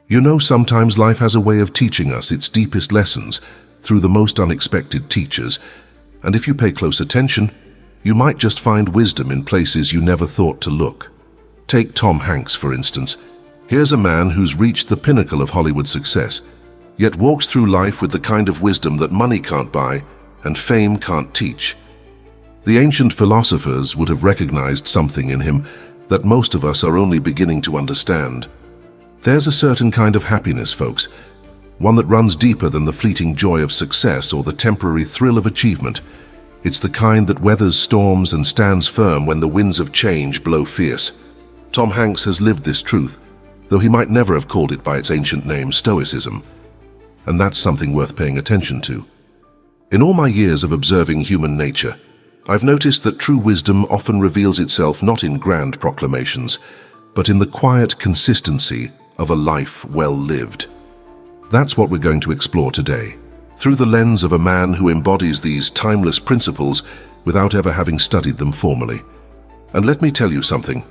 You know, sometimes life has a way of teaching us its deepest lessons through the most unexpected teachers, and if you pay close attention, you might just find wisdom in places you never thought to look. Take Tom Hanks, for instance. Here's a man who's reached the pinnacle of Hollywood success, yet walks through life with the kind of wisdom that money can't buy and fame can't teach. The ancient philosophers would have recognized something in him that most of us are only beginning to understand. There's a certain kind of happiness, folks, one that runs deeper than the fleeting joy of success or the temporary thrill of achievement. It's the kind that weathers storms and stands firm when the winds of change blow fierce. Tom Hanks has lived this truth, though he might never have called it by its ancient name, Stoicism. And that's something worth paying attention to. In all my years of observing human nature, I've noticed that true wisdom often reveals itself not in grand proclamations, but in the quiet consistency of a life well lived. That's what we're going to explore today, through the lens of a man who embodies these timeless principles without ever having studied them formally. And let me tell you something,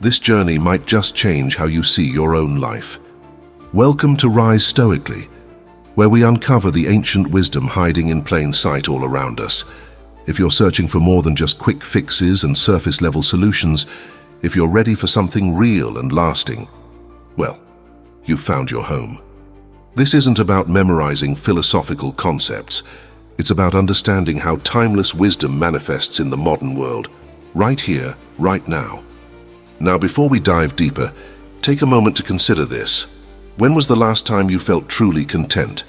this journey might just change how you see your own life. Welcome to Rise Stoically, where we uncover the ancient wisdom hiding in plain sight all around us. If you're searching for more than just quick fixes and surface-level solutions, if you're ready for something real and lasting, well, you've found your home. This isn't about memorizing philosophical concepts. It's about understanding how timeless wisdom manifests in the modern world, right here, right now. Now, before we dive deeper, take a moment to consider this. When was the last time you felt truly content?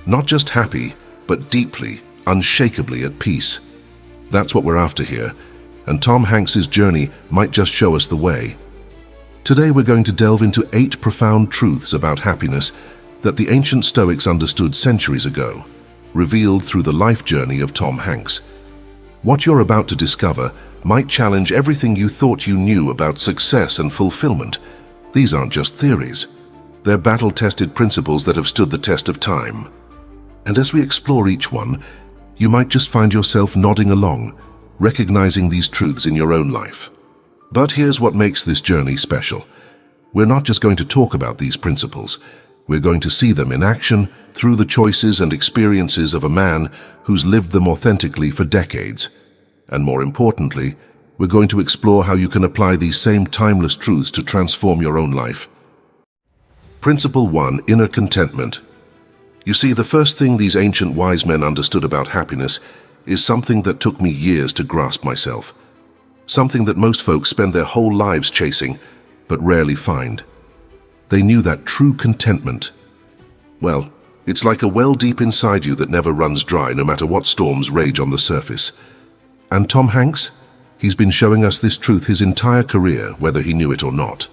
Not just happy, but deeply, unshakably at peace. That's what we're after here, and Tom Hanks's journey might just show us the way. Today we're going to delve into 8 profound truths about happiness that the ancient Stoics understood centuries ago, revealed through the life journey of Tom Hanks. What you're about to discover might challenge everything you thought you knew about success and fulfillment. These aren't just theories. They're battle-tested principles that have stood the test of time. And as we explore each one, you might just find yourself nodding along, recognizing these truths in your own life. But here's what makes this journey special. We're not just going to talk about these principles. We're going to see them in action through the choices and experiences of a man who's lived them authentically for decades. And more importantly, we're going to explore how you can apply these same timeless truths to transform your own life. Principle 1. Inner contentment. You see, the first thing these ancient wise men understood about happiness is something that took me years to grasp myself. Something that most folks spend their whole lives chasing, but rarely find. They knew that true contentment, well, it's like a well deep inside you that never runs dry no matter what storms rage on the surface. And Tom Hanks? He's been showing us this truth his entire career, whether he knew it or not.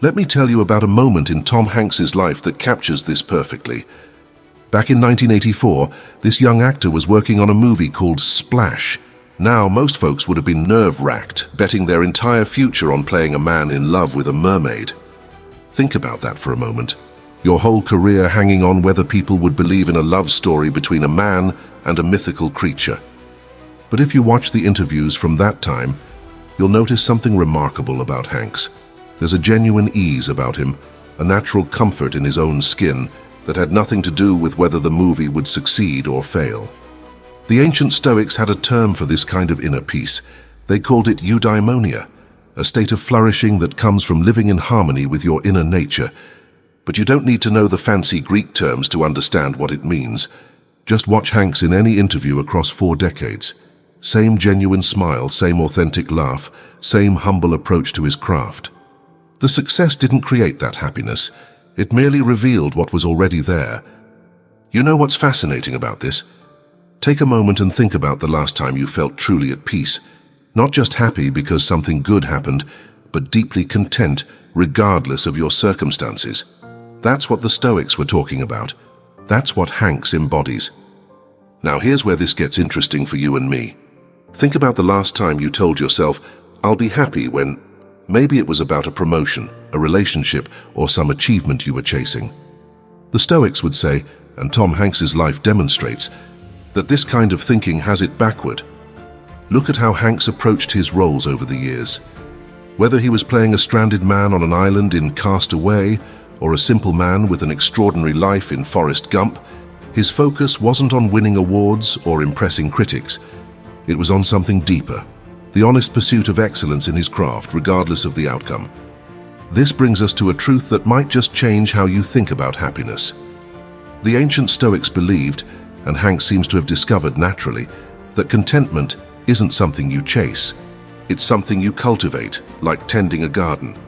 Let me tell you about a moment in Tom Hanks's life that captures this perfectly. Back in 1984, this young actor was working on a movie called Splash. Now, most folks would have been nerve-wracked, betting their entire future on playing a man in love with a mermaid. Think about that for a moment. Your whole career hanging on whether people would believe in a love story between a man and a mythical creature. But if you watch the interviews from that time, you'll notice something remarkable about Hanks. There's a genuine ease about him, a natural comfort in his own skin that had nothing to do with whether the movie would succeed or fail. The ancient Stoics had a term for this kind of inner peace. They called it eudaimonia, a state of flourishing that comes from living in harmony with your inner nature. But you don't need to know the fancy Greek terms to understand what it means. Just watch Hanks in any interview across 4 decades. Same genuine smile, same authentic laugh, same humble approach to his craft. The success didn't create that happiness. It merely revealed what was already there. You know what's fascinating about this? Take a moment and think about the last time you felt truly at peace. Not just happy because something good happened, but deeply content regardless of your circumstances. That's what the Stoics were talking about. That's what Hanks embodies. Now here's where this gets interesting for you and me. Think about the last time you told yourself, I'll be happy when maybe it was about a promotion, a relationship, or some achievement you were chasing. The Stoics would say, and Tom Hanks's life demonstrates, that this kind of thinking has it backward. Look at how Hanks approached his roles over the years. Whether he was playing a stranded man on an island in Cast Away, or a simple man with an extraordinary life in Forrest Gump, his focus wasn't on winning awards or impressing critics. It was on something deeper, the honest pursuit of excellence in his craft, regardless of the outcome. This brings us to a truth that might just change how you think about happiness. The ancient Stoics believed, and Hanks seems to have discovered naturally, that contentment isn't something you chase. It's something you cultivate, like tending a garden.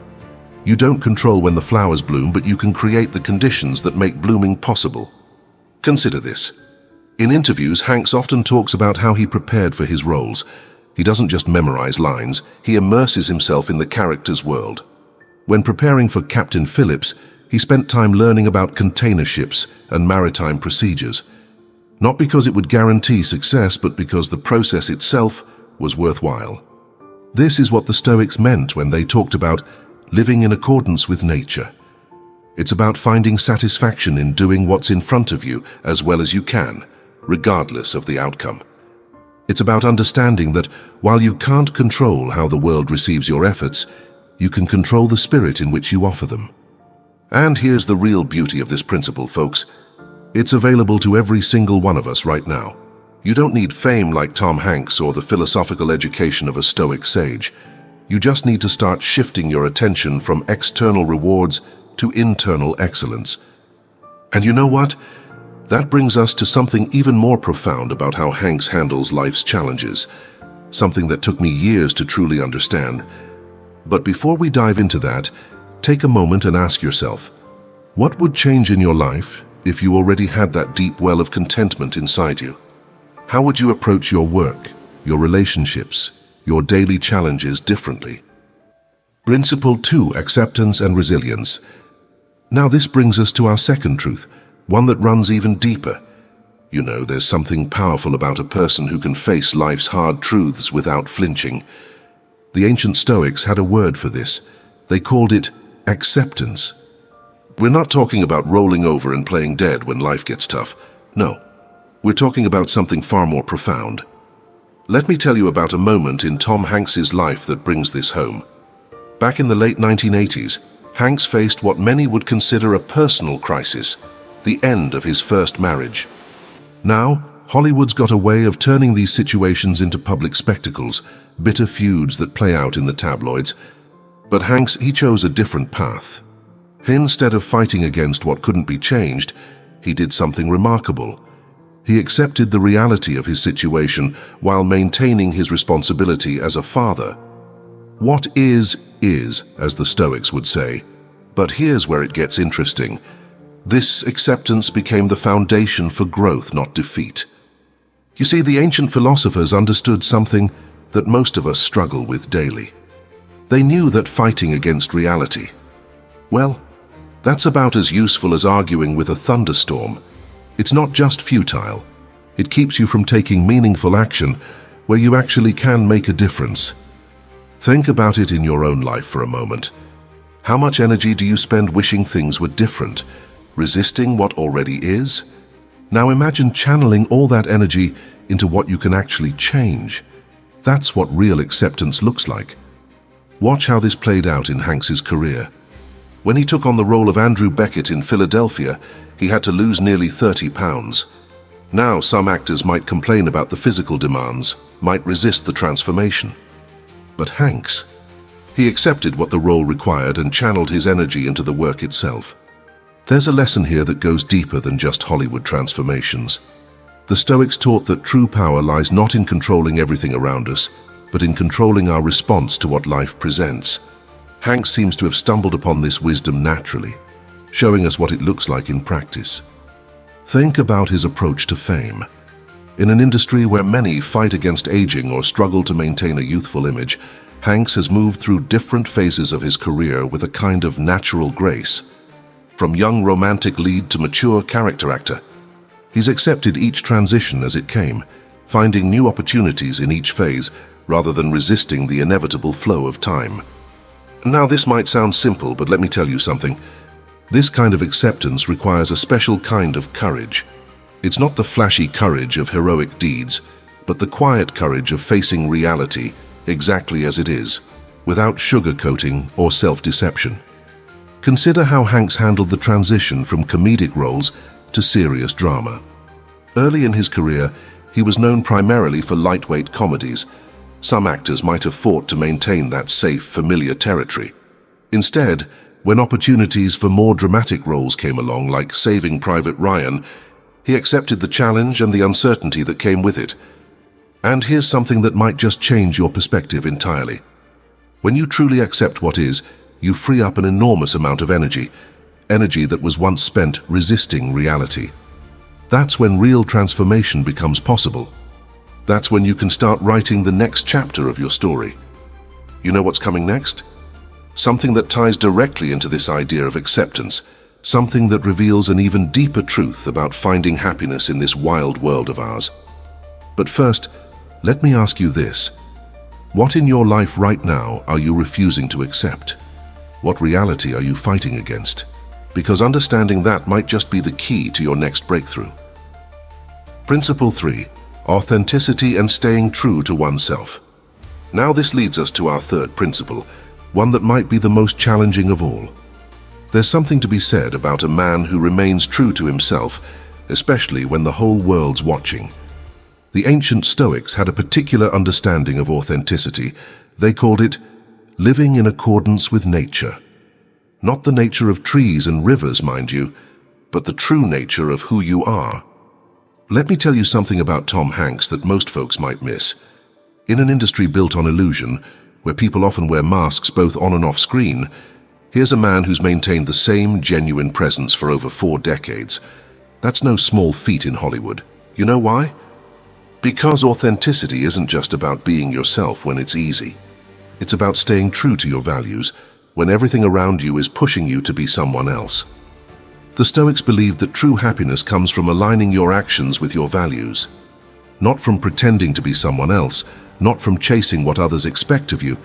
You don't control when the flowers bloom, but you can create the conditions that make blooming possible. Consider this. In interviews, Hanks often talks about how he prepared for his roles. He doesn't just memorize lines, he immerses himself in the character's world. When preparing for Captain Phillips, he spent time learning about container ships and maritime procedures. Not because it would guarantee success, but because the process itself was worthwhile. This is what the Stoics meant when they talked about living in accordance with nature. It's about finding satisfaction in doing what's in front of you as well as you can, regardless of the outcome. It's about understanding that while you can't control how the world receives your efforts, you can control the spirit in which you offer them. And here's the real beauty of this principle, folks. It's available to every single one of us right now. You don't need fame like Tom Hanks or the philosophical education of a Stoic sage. You just need to start shifting your attention from external rewards to internal excellence. And you know what? That brings us to something even more profound about how Hanks handles life's challenges, something that took me years to truly understand. But before we dive into that, take a moment and ask yourself, what would change in your life if you already had that deep well of contentment inside you? How would you approach your work, your relationships, your daily challenges differently? Principle 2, acceptance and resilience. Now this brings us to our second truth, one that runs even deeper. You know, there's something powerful about a person who can face life's hard truths without flinching. The ancient Stoics had a word for this. They called it acceptance. We're not talking about rolling over and playing dead when life gets tough. No, we're talking about something far more profound. Let me tell you about a moment in Tom Hanks's life that brings this home. Back in the late 1980s, Hanks faced what many would consider a personal crisis, the end of his first marriage. Now, Hollywood's got a way of turning these situations into public spectacles, bitter feuds that play out in the tabloids. But Hanks, he chose a different path. Instead of fighting against what couldn't be changed, he did something remarkable. He accepted the reality of his situation while maintaining his responsibility as a father. What is, as the Stoics would say. But here's where it gets interesting. This acceptance became the foundation for growth, not defeat. You see, the ancient philosophers understood something that most of us struggle with daily. They knew that fighting against reality, well, that's about as useful as arguing with a thunderstorm. It's not just futile. It keeps you from taking meaningful action where you actually can make a difference. Think about it in your own life for a moment. How much energy do you spend wishing things were different, resisting what already is? Now imagine channeling all that energy into what you can actually change. That's what real acceptance looks like. Watch how this played out in Hanks's career. When he took on the role of Andrew Beckett in Philadelphia, he had to lose nearly 30 pounds. Now some actors might complain about the physical demands, might resist the transformation. But Hanks, he accepted what the role required and channeled his energy into the work itself. There's a lesson here that goes deeper than just Hollywood transformations. The Stoics taught that true power lies not in controlling everything around us, but in controlling our response to what life presents. Hanks seems to have stumbled upon this wisdom naturally, showing us what it looks like in practice. Think about his approach to fame. In an industry where many fight against aging or struggle to maintain a youthful image, Hanks has moved through different phases of his career with a kind of natural grace. From young romantic lead to mature character actor, he's accepted each transition as it came, finding new opportunities in each phase rather than resisting the inevitable flow of time. Now, this might sound simple, but let me tell you something. This kind of acceptance requires a special kind of courage. It's not the flashy courage of heroic deeds, but the quiet courage of facing reality exactly as it is, without sugarcoating or self-deception. Consider how Hanks handled the transition from comedic roles to serious drama. Early in his career, he was known primarily for lightweight comedies. Some actors might have fought to maintain that safe, familiar territory. Instead, when opportunities for more dramatic roles came along, like Saving Private Ryan, he accepted the challenge and the uncertainty that came with it. And here's something that might just change your perspective entirely. When you truly accept what is, you free up an enormous amount of energy that was once spent resisting reality. That's when real transformation becomes possible. That's when you can start writing the next chapter of your story. You know what's coming next? Something that ties directly into this idea of acceptance, something that reveals an even deeper truth about finding happiness in this wild world of ours. But first, let me ask you this. What in your life right now are you refusing to accept? What reality are you fighting against? Because understanding that might just be the key to your next breakthrough. Principle 3. Authenticity and staying true to oneself. Now this leads us to our third principle, one that might be the most challenging of all. There's something to be said about a man who remains true to himself, especially when the whole world's watching. The ancient Stoics had a particular understanding of authenticity. They called it living in accordance with nature. Not the nature of trees and rivers, mind you, but the true nature of who you are. Let me tell you something about Tom Hanks that most folks might miss. In an industry built on illusion, where people often wear masks both on and off screen, here's a man who's maintained the same genuine presence for over 4 decades. That's no small feat in Hollywood. You know why? Because authenticity isn't just about being yourself when it's easy. It's about staying true to your values when everything around you is pushing you to be someone else. The Stoics believed that true happiness comes from aligning your actions with your values. Not from pretending to be someone else, not from chasing what others expect of you,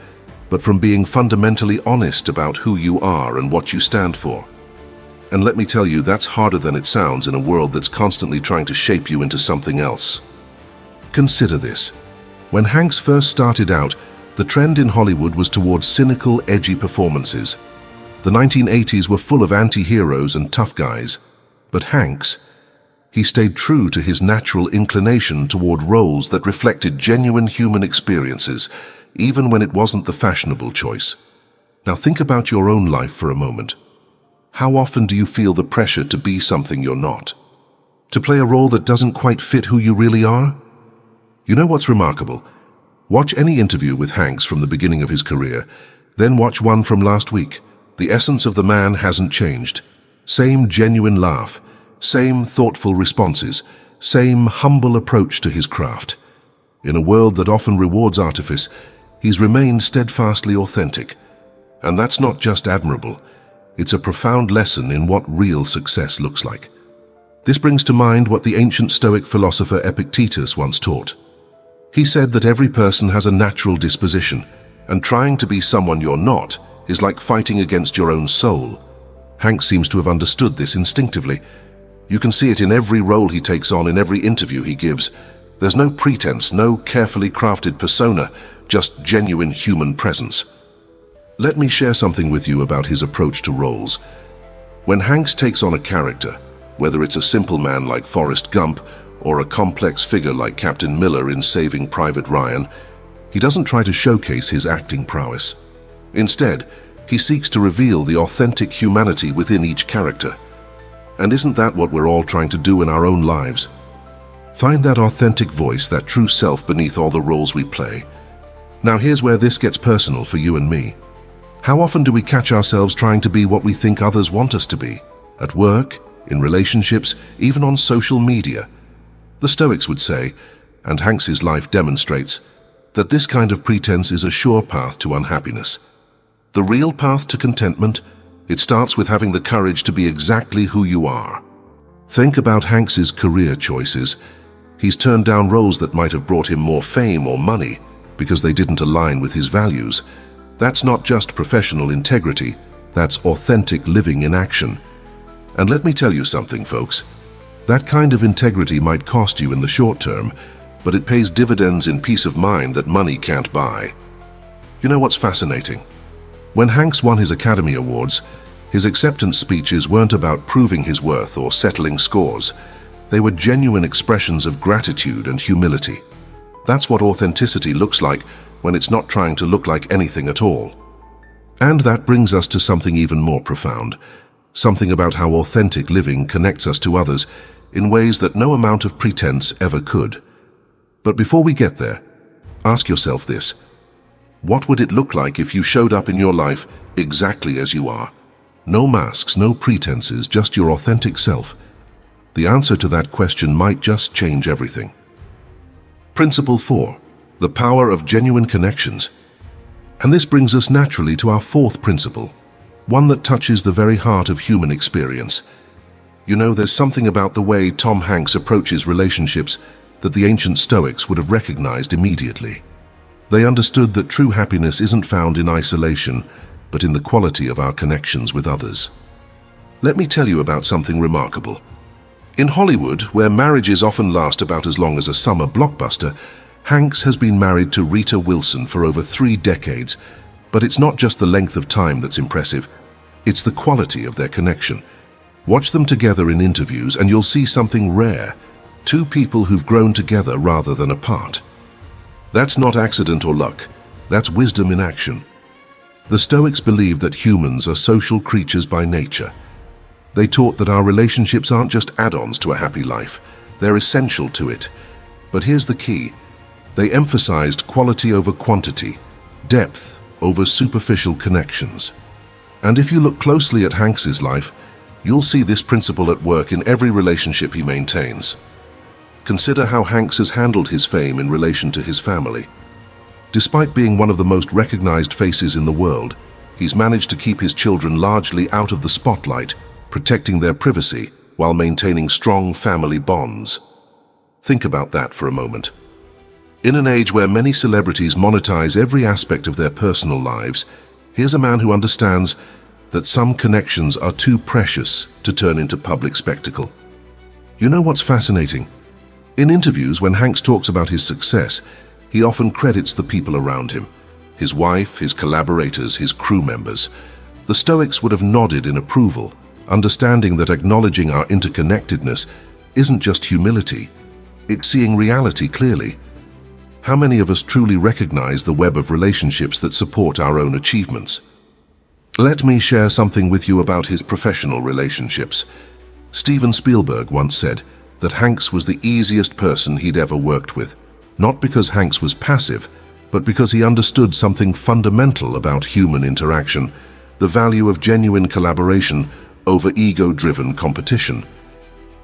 but from being fundamentally honest about who you are and what you stand for. And let me tell you, that's harder than it sounds in a world that's constantly trying to shape you into something else. Consider this. When Hanks first started out, the trend in Hollywood was towards cynical, edgy performances. The 1980s were full of anti-heroes and tough guys. But Hanks, he stayed true to his natural inclination toward roles that reflected genuine human experiences, even when it wasn't the fashionable choice. Now think about your own life for a moment. How often do you feel the pressure to be something you're not? To play a role that doesn't quite fit who you really are? You know what's remarkable? Watch any interview with Hanks from the beginning of his career, then watch one from last week. The essence of the man hasn't changed. Same genuine laugh, same thoughtful responses, same humble approach to his craft. In a world that often rewards artifice, he's remained steadfastly authentic. And that's not just admirable, it's a profound lesson in what real success looks like. This brings to mind what the ancient Stoic philosopher Epictetus once taught. He said that every person has a natural disposition, and trying to be someone you're not is like fighting against your own soul. Hanks seems to have understood this instinctively. You can see it in every role he takes on, in every interview he gives. There's no pretense, no carefully crafted persona, just genuine human presence. Let me share something with you about his approach to roles. When Hanks takes on a character, whether it's a simple man like Forrest Gump or a complex figure like Captain Miller in Saving Private Ryan, he doesn't try to showcase his acting prowess. Instead, he seeks to reveal the authentic humanity within each character. And isn't that what we're all trying to do in our own lives? Find that authentic voice, that true self beneath all the roles we play. Now here's where this gets personal for you and me. How often do we catch ourselves trying to be what we think others want us to be? At work, in relationships, even on social media. The Stoics would say, and Hanks's life demonstrates, that this kind of pretense is a sure path to unhappiness. The real path to contentment, it starts with having the courage to be exactly who you are. Think about Hanks's career choices. He's turned down roles that might have brought him more fame or money because they didn't align with his values. That's not just professional integrity, that's authentic living in action. And let me tell you something, folks. That kind of integrity might cost you in the short term, but it pays dividends in peace of mind that money can't buy. You know what's fascinating? When Hanks won his Academy Awards, His acceptance speeches weren't about proving his worth or settling scores. They were genuine expressions of gratitude and humility. That's what authenticity looks like when it's not trying to look like anything at all. And that brings us to something even more profound, something about how authentic living connects us to others in ways that no amount of pretense ever could. But before we get there, ask yourself this: what would it look like if you showed up in your life exactly as you are? No masks, no pretenses, just your authentic self. The answer to that question might just change everything. Principle 4. The power of genuine connections. And this brings us naturally to our fourth principle, one that touches the very heart of human experience. You know, there's something about the way Tom Hanks approaches relationships that the ancient Stoics would have recognized immediately. They understood that true happiness isn't found in isolation, but in the quality of our connections with others. Let me tell you about something remarkable. In Hollywood, where marriages often last about as long as a summer blockbuster, Hanks has been married to Rita Wilson for over 3 decades. But it's not just the length of time that's impressive, it's the quality of their connection. Watch them together in interviews and you'll see something rare: 2 people who've grown together rather than apart. That's not accident or luck, that's wisdom in action. The Stoics believed that humans are social creatures by nature. They taught that our relationships aren't just add-ons to a happy life, they're essential to it. But here's the key: they emphasized quality over quantity, depth over superficial connections. And if you look closely at Hanks's life, you'll see this principle at work in every relationship he maintains. Consider how Hanks has handled his fame in relation to his family. Despite being one of the most recognized faces in the world, he's managed to keep his children largely out of the spotlight, protecting their privacy while maintaining strong family bonds. Think about that for a moment. In an age where many celebrities monetize every aspect of their personal lives, here's a man who understands that some connections are too precious to turn into public spectacle. You know what's fascinating? In interviews, when Hanks talks about his success, he often credits the people around him: his wife, his collaborators, his crew members. The Stoics would have nodded in approval, understanding that acknowledging our interconnectedness isn't just humility, it's seeing reality clearly. How many of us truly recognize the web of relationships that support our own achievements? Let me share something with you about his professional relationships. Steven Spielberg once said that Hanks was the easiest person he'd ever worked with, not because Hanks was passive, but because he understood something fundamental about human interaction: the value of genuine collaboration over ego-driven competition.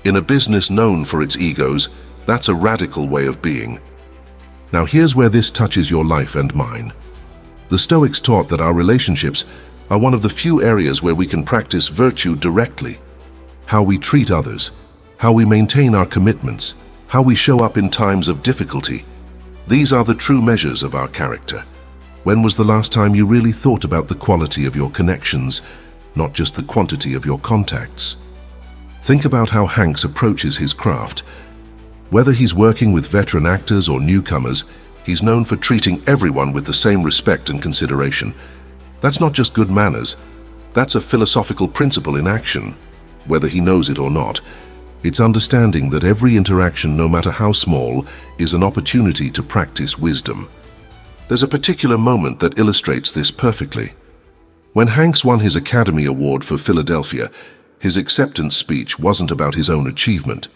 In a business known for its egos, that's a radical way of being. Now here's where this touches your life and mine. The Stoics taught that our relationships are one of the few areas where we can practice virtue directly. How we treat others, how we maintain our commitments, how we show up in times of difficulty. These are the true measures of our character. When was the last time you really thought about the quality of your connections, not just the quantity of your contacts? Think about how Hanks approaches his craft. Whether he's working with veteran actors or newcomers, he's known for treating everyone with the same respect and consideration. That's not just good manners, that's a philosophical principle in action. Whether he knows it or not, it's understanding that every interaction, no matter how small, is an opportunity to practice wisdom. There's a particular moment that illustrates this perfectly. When Hanks won his Academy Award for Philadelphia, his acceptance speech wasn't about his own achievement.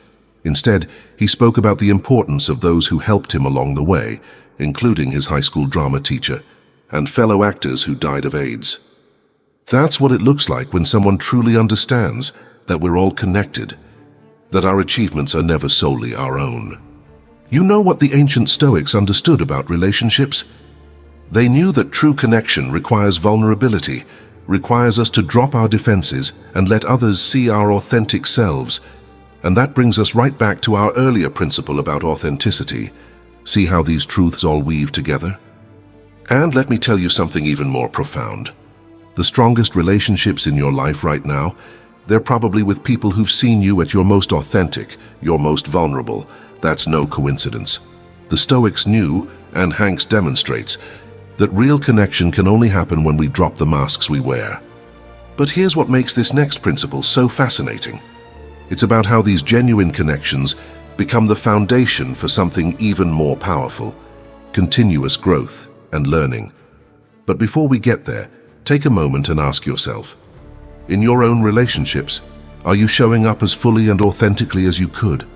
Instead, he spoke about the importance of those who helped him along the way, including his high school drama teacher and fellow actors who died of AIDS. That's what it looks like when someone truly understands that we're all connected, that our achievements are never solely our own. You know what the ancient Stoics understood about relationships? They knew that true connection requires vulnerability, requires us to drop our defenses and let others see our authentic selves. And that brings us right back to our earlier principle about authenticity. See how these truths all weave together? And let me tell you something even more profound. The strongest relationships in your life right now, they're probably with people who've seen you at your most authentic, your most vulnerable. That's no coincidence. The Stoics knew, and Hanks demonstrates, that real connection can only happen when we drop the masks we wear. But here's what makes this next principle so fascinating. It's about how these genuine connections become the foundation for something even more powerful: continuous growth and learning. But before we get there, take a moment and ask yourself, in your own relationships, are you showing up as fully and authentically as you could?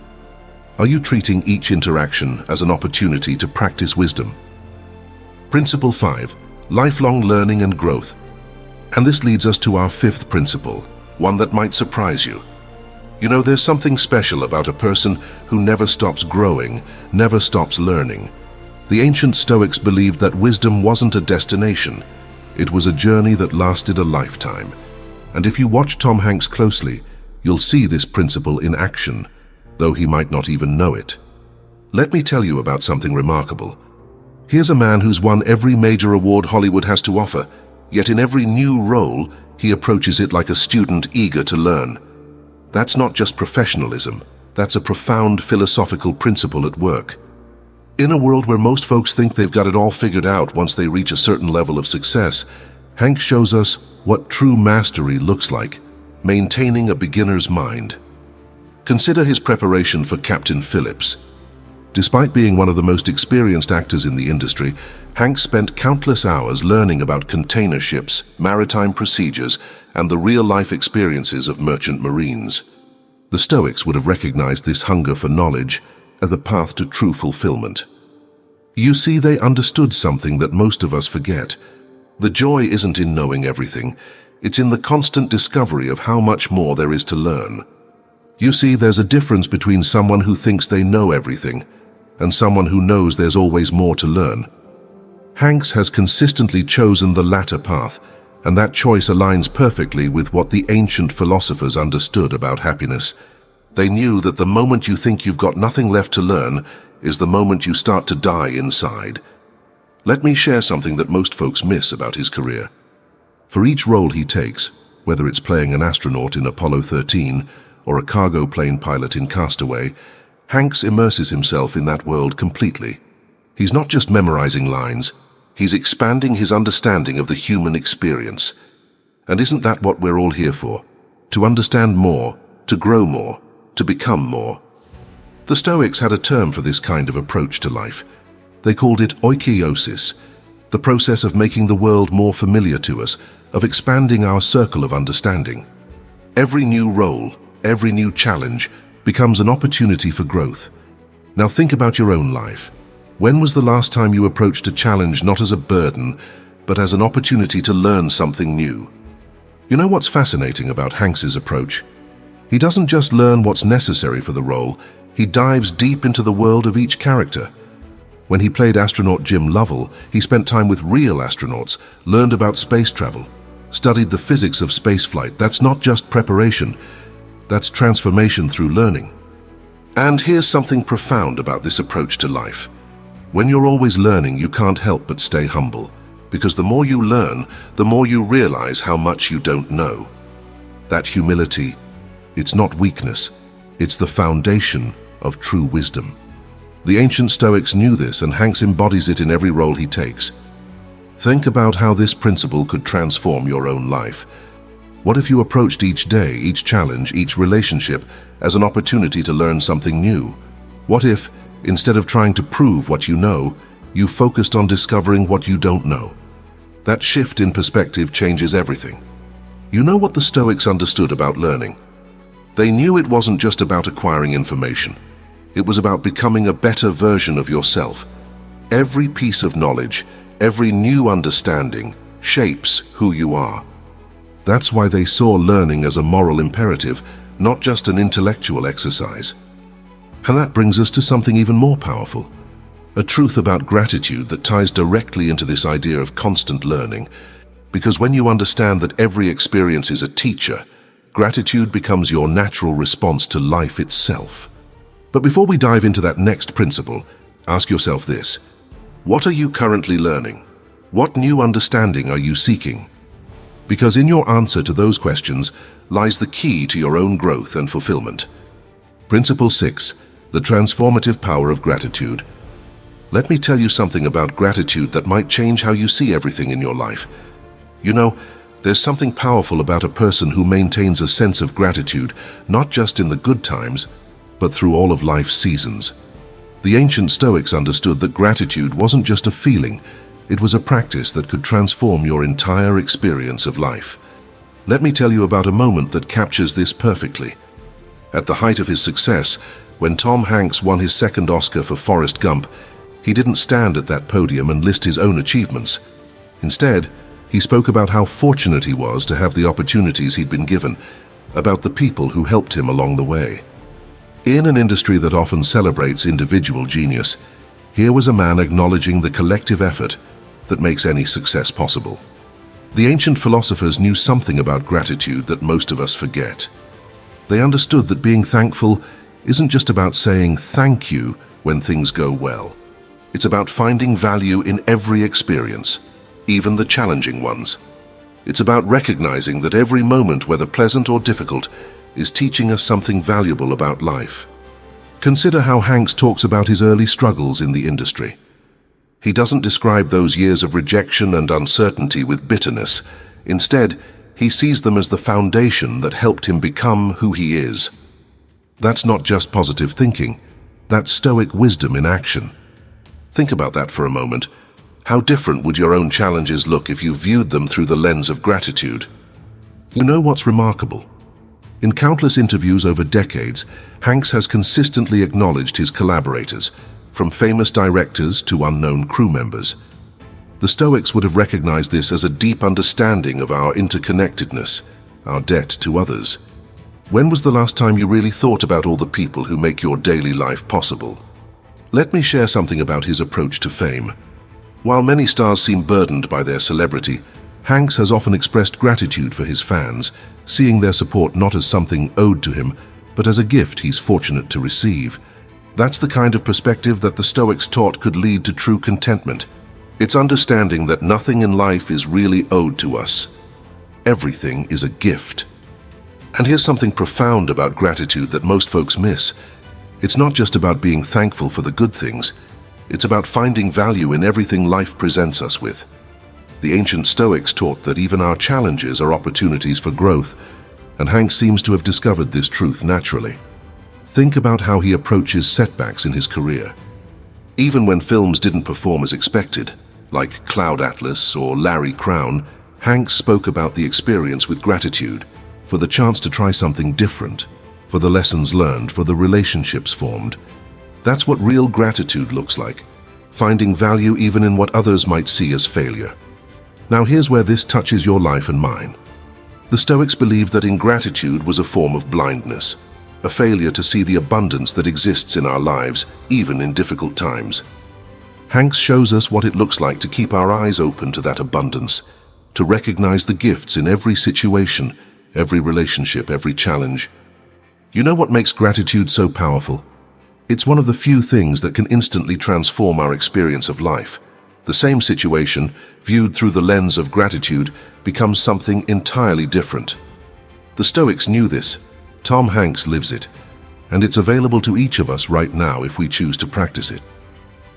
Are you treating each interaction as an opportunity to practice wisdom? Principle 5, lifelong learning and growth. And this leads us to our fifth principle, one that might surprise you. You know, there's something special about a person who never stops growing, never stops learning. The ancient Stoics believed that wisdom wasn't a destination. It was a journey that lasted a lifetime. And if you watch Tom Hanks closely, you'll see this principle in action, though he might not even know it. Let me tell you about something remarkable. Here's a man who's won every major award Hollywood has to offer, yet in every new role, he approaches it like a student eager to learn. That's not just professionalism, that's a profound philosophical principle at work. In a world where most folks think they've got it all figured out once they reach a certain level of success, Hank shows us what true mastery looks like, maintaining a beginner's mind. Consider his preparation for Captain Phillips. Despite being one of the most experienced actors in the industry, Hank spent countless hours learning about container ships, maritime procedures, and the real-life experiences of merchant marines. The Stoics would have recognized this hunger for knowledge as a path to true fulfillment. You see, they understood something that most of us forget. The joy isn't in knowing everything, it's in the constant discovery of how much more there is to learn. You see, there's a difference between someone who thinks they know everything and someone who knows there's always more to learn. Hanks has consistently chosen the latter path, and that choice aligns perfectly with what the ancient philosophers understood about happiness. They knew that the moment you think you've got nothing left to learn is the moment you start to die inside. Let me share something that most folks miss about his career. For each role he takes, whether it's playing an astronaut in Apollo 13 or a cargo plane pilot in Castaway, Hanks immerses himself in that world completely. He's not just memorizing lines, he's expanding his understanding of the human experience. And isn't that what we're all here for? To understand more, to grow more, to become more. The Stoics had a term for this kind of approach to life. They called it oikeiosis, the process of making the world more familiar to us, of expanding our circle of understanding. Every new role, every new challenge becomes an opportunity for growth. Now think about your own life. When was the last time you approached a challenge not as a burden, but as an opportunity to learn something new? You know what's fascinating about Hanks's approach? He doesn't just learn what's necessary for the role, he dives deep into the world of each character. When he played astronaut Jim Lovell, he spent time with real astronauts, learned about space travel, studied the physics of spaceflight. That's not just preparation, that's transformation through learning. And here's something profound about this approach to life. When you're always learning, you can't help but stay humble, because the more you learn, the more you realize how much you don't know. That humility, it's not weakness, it's the foundation of true wisdom. The ancient Stoics knew this, and Hanks embodies it in every role he takes. Think about how this principle could transform your own life. What if you approached each day, each challenge, each relationship as an opportunity to learn something new? What if, instead of trying to prove what you know, you focused on discovering what you don't know? That shift in perspective changes everything. You know what the Stoics understood about learning? They knew it wasn't just about acquiring information. It was about becoming a better version of yourself. Every piece of knowledge, every new understanding shapes who you are. That's why they saw learning as a moral imperative, not just an intellectual exercise. And that brings us to something even more powerful, a truth about gratitude that ties directly into this idea of constant learning. Because when you understand that every experience is a teacher, gratitude becomes your natural response to life itself. But before we dive into that next principle, ask yourself this: what are you currently learning? What new understanding are you seeking? Because in your answer to those questions lies the key to your own growth and fulfillment. Principle 6, the transformative power of gratitude. Let me tell you something about gratitude that might change how you see everything in your life. You know, There's something powerful about a person who maintains a sense of gratitude, not just in the good times, but through all of life's seasons. The ancient Stoics understood that gratitude wasn't just a feeling, it was a practice that could transform your entire experience of life. Let me tell you about a moment that captures this perfectly. At the height of his success, when Tom Hanks won his second Oscar for Forrest Gump, he didn't stand at that podium and list his own achievements. Instead, he spoke about how fortunate he was to have the opportunities he'd been given, about the people who helped him along the way. In an industry that often celebrates individual genius, here was a man acknowledging the collective effort that makes any success possible. The ancient philosophers knew something about gratitude that most of us forget. They understood that being thankful isn't just about saying thank you when things go well. It's about finding value in every experience, even the challenging ones. It's about recognizing that every moment, whether pleasant or difficult, is teaching us something valuable about life. Consider how Hanks talks about his early struggles in the industry. He doesn't describe those years of rejection and uncertainty with bitterness. Instead, he sees them as the foundation that helped him become who he is. That's not just positive thinking, that's Stoic wisdom in action. Think about that for a moment. How different would your own challenges look if you viewed them through the lens of gratitude? You know what's remarkable? In countless interviews over decades, Hanks has consistently acknowledged his collaborators, from famous directors to unknown crew members. The Stoics would have recognized this as a deep understanding of our interconnectedness, our debt to others. When was the last time you really thought about all the people who make your daily life possible? Let me share something about his approach to fame. While many stars seem burdened by their celebrity, Hanks has often expressed gratitude for his fans, seeing their support not as something owed to him, but as a gift he's fortunate to receive. That's the kind of perspective that the Stoics taught could lead to true contentment. It's understanding that nothing in life is really owed to us. Everything is a gift. And here's something profound about gratitude that most folks miss. It's not just about being thankful for the good things. It's about finding value in everything life presents us with. The ancient Stoics taught that even our challenges are opportunities for growth, and Hanks seems to have discovered this truth naturally. Think about how he approaches setbacks in his career. Even when films didn't perform as expected, like Cloud Atlas or Larry Crown, Hanks spoke about the experience with gratitude, for the chance to try something different, for the lessons learned, for the relationships formed. That's what real gratitude looks like, finding value even in what others might see as failure. Now here's where this touches your life and mine. The Stoics believed that ingratitude was a form of blindness, a failure to see the abundance that exists in our lives, even in difficult times. Hanks shows us what it looks like to keep our eyes open to that abundance, to recognize the gifts in every situation, every relationship, every challenge. You know what makes gratitude so powerful? It's one of the few things that can instantly transform our experience of life. The same situation, viewed through the lens of gratitude, becomes something entirely different. The Stoics knew this. Tom Hanks lives it. And it's available to each of us right now if we choose to practice it.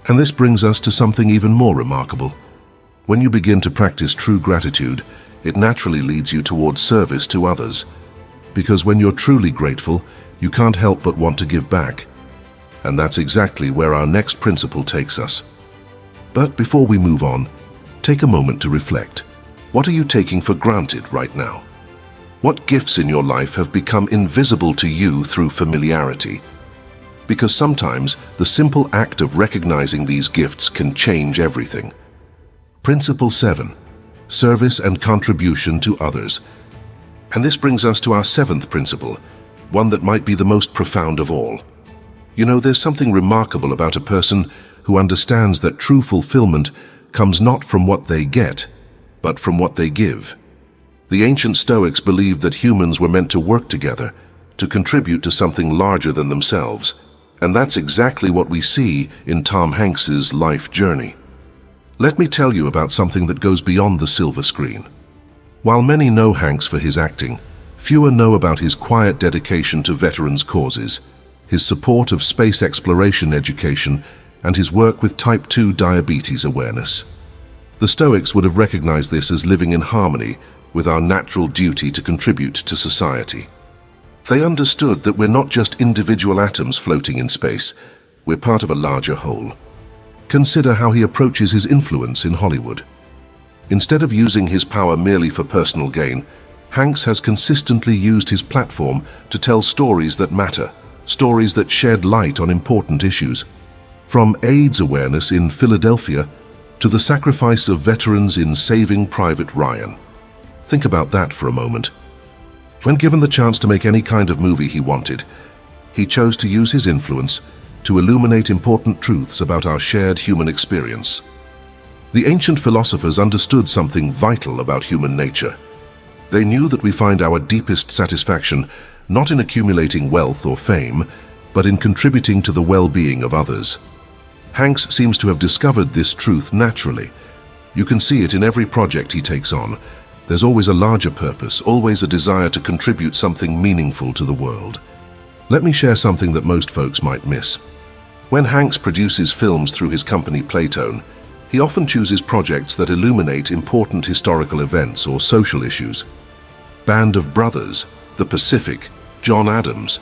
And this brings us to something even more remarkable. When you begin to practice true gratitude, it naturally leads you towards service to others. Because when you're truly grateful, you can't help but want to give back. And that's exactly where our next principle takes us. But before we move on, take a moment to reflect. What are you taking for granted right now? What gifts in your life have become invisible to you through familiarity? Because sometimes the simple act of recognizing these gifts can change everything. Principle 7. Service and contribution to others. And this brings us to our 7th principle, one that might be the most profound of all. You know, there's something remarkable about a person who understands that true fulfillment comes not from what they get, but from what they give. The ancient Stoics believed that humans were meant to work together, to contribute to something larger than themselves. And that's exactly what we see in Tom Hanks's life journey. Let me tell you about something that goes beyond the silver screen. While many know Hanks for his acting, fewer know about his quiet dedication to veterans' causes, his support of space exploration education, and his work with type 2 diabetes awareness. The Stoics would have recognized this as living in harmony with our natural duty to contribute to society. They understood that we're not just individual atoms floating in space, we're part of a larger whole. Consider how he approaches his influence in Hollywood. Instead of using his power merely for personal gain, Hanks has consistently used his platform to tell stories that matter, stories that shed light on important issues. From AIDS awareness in Philadelphia to the sacrifice of veterans in Saving Private Ryan. Think about that for a moment. When given the chance to make any kind of movie he wanted, he chose to use his influence to illuminate important truths about our shared human experience. The ancient philosophers understood something vital about human nature. They knew that we find our deepest satisfaction not in accumulating wealth or fame, but in contributing to the well-being of others. Hanks seems to have discovered this truth naturally. You can see it in every project he takes on. There's always a larger purpose, always a desire to contribute something meaningful to the world. Let me share something that most folks might miss. When Hanks produces films through his company Playtone, he often chooses projects that illuminate important historical events or social issues. Band of Brothers, The Pacific, John Adams.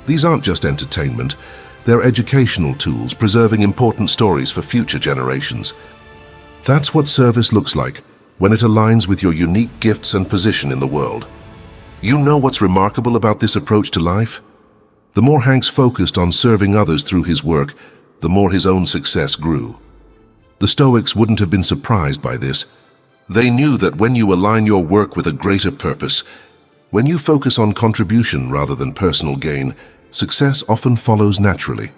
These aren't just entertainment, they're educational tools preserving important stories for future generations. That's what service looks like when it aligns with your unique gifts and position in the world. You know what's remarkable about this approach to life? The more Hanks focused on serving others through his work, the more his own success grew. The Stoics wouldn't have been surprised by this. They knew that when you align your work with a greater purpose, when you focus on contribution rather than personal gain, success often follows naturally.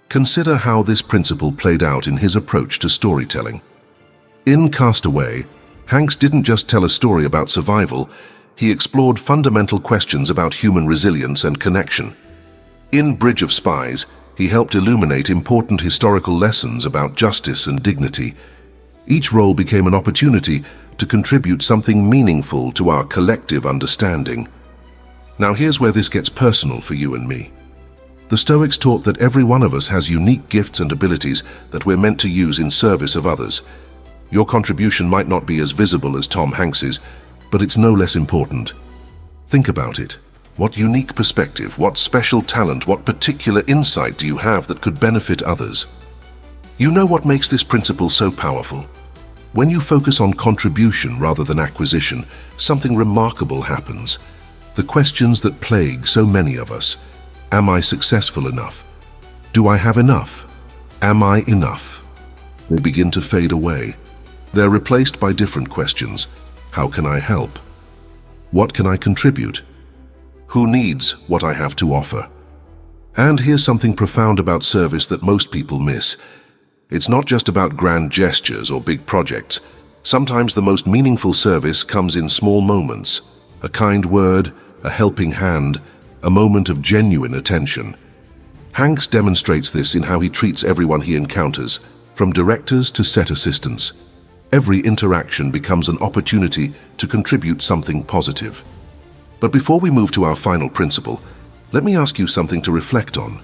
Consider how this principle played out in his approach to storytelling. In Castaway, Hanks didn't just tell a story about survival, he explored fundamental questions about human resilience and connection. In Bridge of Spies, he helped illuminate important historical lessons about justice and dignity. Each role became an opportunity to contribute something meaningful to our collective understanding. Now here's where this gets personal for you and me. The Stoics taught that every one of us has unique gifts and abilities that we're meant to use in service of others. Your contribution might not be as visible as Tom Hanks's, but it's no less important. Think about it. What unique perspective, what special talent, what particular insight do you have that could benefit others? You know what makes this principle so powerful? When you focus on contribution rather than acquisition, something remarkable happens. The questions that plague so many of us. Am I successful enough? Do I have enough? Am I enough? They begin to fade away. They're replaced by different questions. How can I help? What can I contribute? Who needs what I have to offer? And here's something profound about service that most people miss. It's not just about grand gestures or big projects. Sometimes the most meaningful service comes in small moments. A kind word, a helping hand, a moment of genuine attention. Hanks demonstrates this in how he treats everyone he encounters, from directors to set assistants. Every interaction becomes an opportunity to contribute something positive. But before we move to our final principle, let me ask you something to reflect on.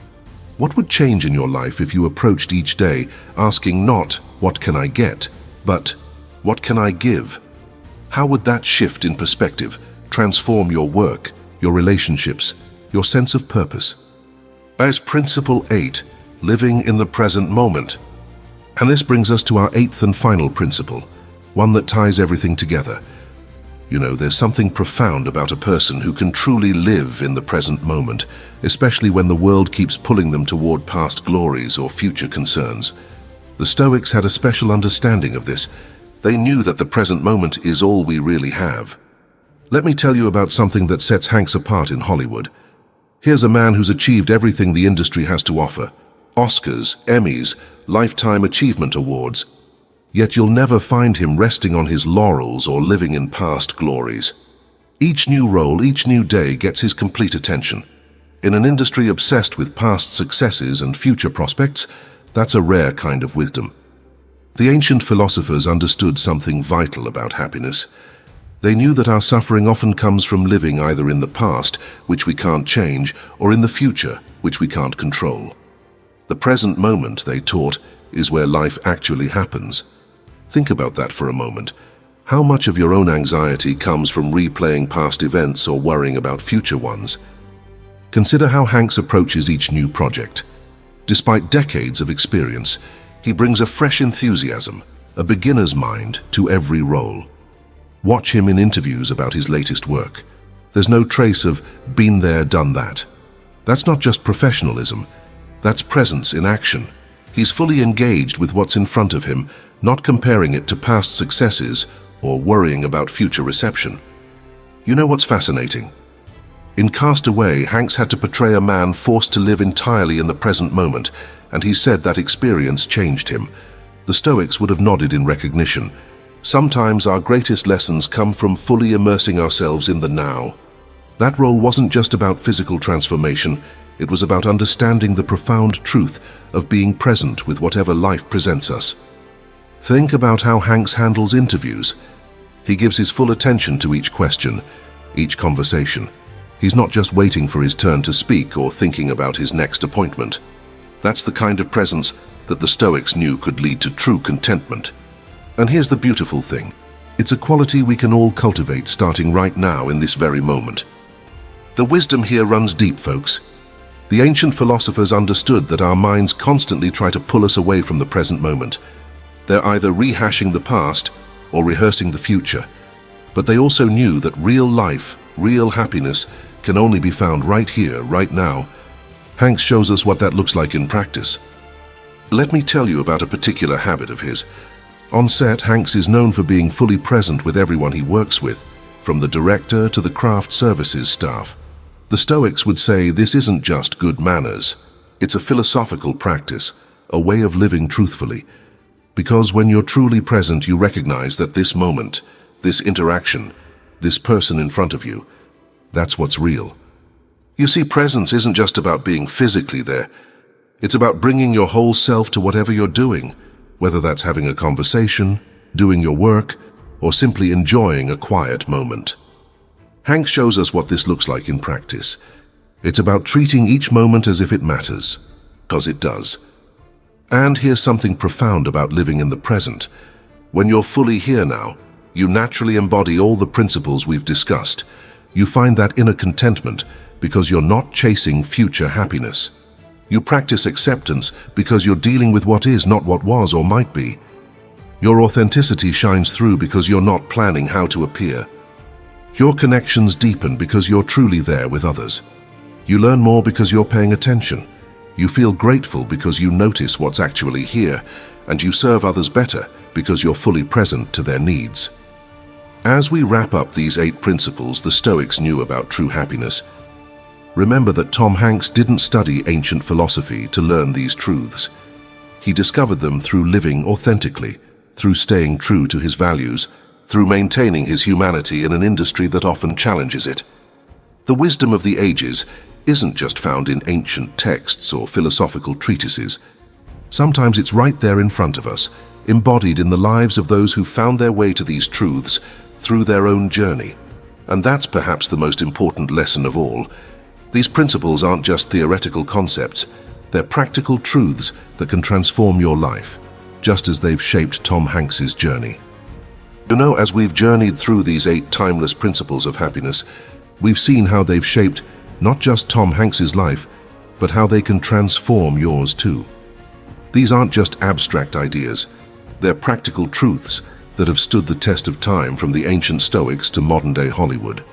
What would change in your life if you approached each day asking not, what can I get, but what can I give? How would that shift in perspective transform your work, your relationships, your sense of purpose? As Principle 8, living in the present moment. And this brings us to our eighth and final principle, one that ties everything together. You know, there's something profound about a person who can truly live in the present moment, especially when the world keeps pulling them toward past glories or future concerns. The Stoics had a special understanding of this. They knew that the present moment is all we really have. Let me tell you about something that sets Hanks apart in Hollywood. Here's a man who's achieved everything the industry has to offer. Oscars, Emmys, Lifetime Achievement Awards. Yet you'll never find him resting on his laurels or living in past glories. Each new role, each new day gets his complete attention. In an industry obsessed with past successes and future prospects, that's a rare kind of wisdom. The ancient philosophers understood something vital about happiness. They knew that our suffering often comes from living either in the past, which we can't change, or in the future, which we can't control. The present moment, they taught, is where life actually happens. Think about that for a moment. How much of your own anxiety comes from replaying past events or worrying about future ones? Consider how Hanks approaches each new project. Despite decades of experience, he brings a fresh enthusiasm, a beginner's mind to every role. Watch him in interviews about his latest work. There's no trace of been there, done that. That's not just professionalism, that's presence in action. He's fully engaged with what's in front of him, not comparing it to past successes or worrying about future reception. You know what's fascinating? In Cast Away, Hanks had to portray a man forced to live entirely in the present moment, and he said that experience changed him. The Stoics would have nodded in recognition. Sometimes our greatest lessons come from fully immersing ourselves in the now. That role wasn't just about physical transformation, it was about understanding the profound truth of being present with whatever life presents us. Think about how Hanks handles interviews. He gives his full attention to each question, each conversation. He's not just waiting for his turn to speak or thinking about his next appointment. That's the kind of presence that the Stoics knew could lead to true contentment. And here's the beautiful thing. It's a quality we can all cultivate starting right now in this very moment. The wisdom here runs deep, folks. The ancient philosophers understood that our minds constantly try to pull us away from the present moment. They're either rehashing the past or rehearsing the future. But they also knew that real life, real happiness, can only be found right here, right now. Hanks shows us what that looks like in practice. Let me tell you about a particular habit of his. On set, Hanks is known for being fully present with everyone he works with, from the director to the craft services staff. The Stoics would say this isn't just good manners. It's a philosophical practice, a way of living truthfully. Because when you're truly present, you recognize that this moment, this interaction, this person in front of you, that's what's real. You see, presence isn't just about being physically there. It's about bringing your whole self to whatever you're doing, whether that's having a conversation, doing your work, or simply enjoying a quiet moment. Hanks shows us what this looks like in practice. It's about treating each moment as if it matters, because it does. And here's something profound about living in the present. When you're fully here now, you naturally embody all the principles we've discussed. You find that inner contentment because you're not chasing future happiness. You practice acceptance because you're dealing with what is, not what was or might be. Your authenticity shines through because you're not planning how to appear. Your connections deepen because you're truly there with others. You learn more because you're paying attention. You feel grateful because you notice what's actually here, and you serve others better because you're fully present to their needs. As we wrap up these 8 principles the Stoics knew about true happiness, remember that Tom Hanks didn't study ancient philosophy to learn these truths. He discovered them through living authentically, through staying true to his values, through maintaining his humanity in an industry that often challenges it. The wisdom of the ages isn't just found in ancient texts or philosophical treatises. Sometimes it's right there in front of us, embodied in the lives of those who found their way to these truths through their own journey. And that's perhaps the most important lesson of all. These principles aren't just theoretical concepts, they're practical truths that can transform your life, just as they've shaped Tom Hanks's journey. You know, as we've journeyed through these 8 timeless principles of happiness, we've seen how they've shaped not just Tom Hanks's life, but how they can transform yours too. These aren't just abstract ideas, they're practical truths that have stood the test of time from the ancient Stoics to modern-day Hollywood.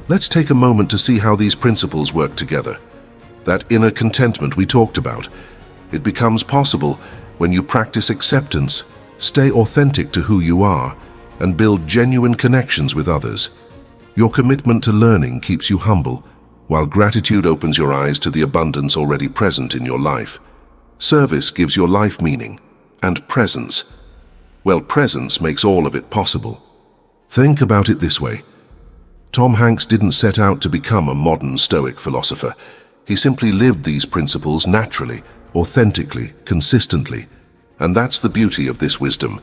Let's take a moment to see how these principles work together. That inner contentment we talked about, it becomes possible when you practice acceptance, stay authentic to who you are, and build genuine connections with others. Your commitment to learning keeps you humble, while gratitude opens your eyes to the abundance already present in your life. Service gives your life meaning, and presence, well, presence makes all of it possible. Think about it this way. Tom Hanks didn't set out to become a modern Stoic philosopher. He simply lived these principles naturally, authentically, consistently. And that's the beauty of this wisdom.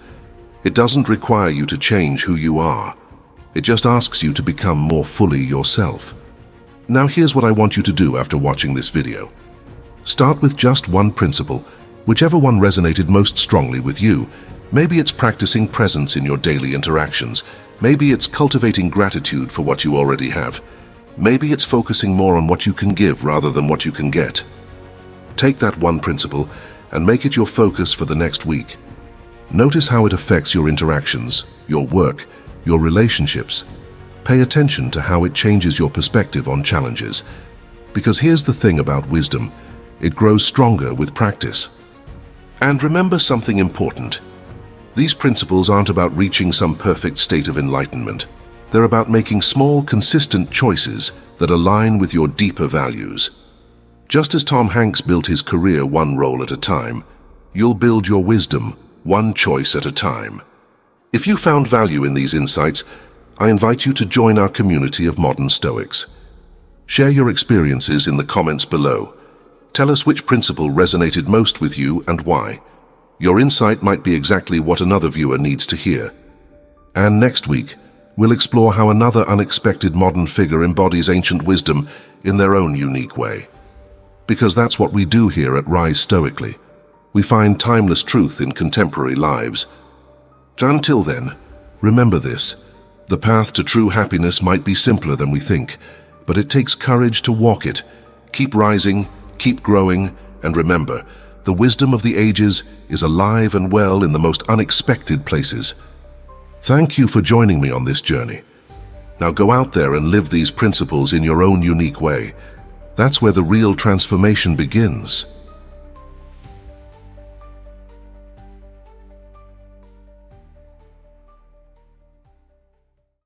It doesn't require you to change who you are. It just asks you to become more fully yourself. Now here's what I want you to do after watching this video. Start with just one principle, whichever one resonated most strongly with you, Maybe it's practicing presence in your daily interactions. Maybe it's cultivating gratitude for what you already have. Maybe it's focusing more on what you can give rather than what you can get. Take that one principle and make it your focus for the next week. Notice how it affects your interactions, your work, your relationships. Pay attention to how it changes your perspective on challenges. Because here's the thing about wisdom, it grows stronger with practice. And remember something important. These principles aren't about reaching some perfect state of enlightenment. They're about making small, consistent choices that align with your deeper values. Just as Tom Hanks built his career one role at a time, you'll build your wisdom one choice at a time. If you found value in these insights, I invite you to join our community of modern Stoics. Share your experiences in the comments below. Tell us which principle resonated most with you and why. Your insight might be exactly what another viewer needs to hear. And next week, we'll explore how another unexpected modern figure embodies ancient wisdom in their own unique way. Because that's what we do here at Rise Stoically. We find timeless truth in contemporary lives. Until then, remember this. The path to true happiness might be simpler than we think, but it takes courage to walk it. Keep rising, keep growing, and remember, the wisdom of the ages is alive and well in the most unexpected places. Thank you for joining me on this journey. Now go out there and live these principles in your own unique way. That's where the real transformation begins.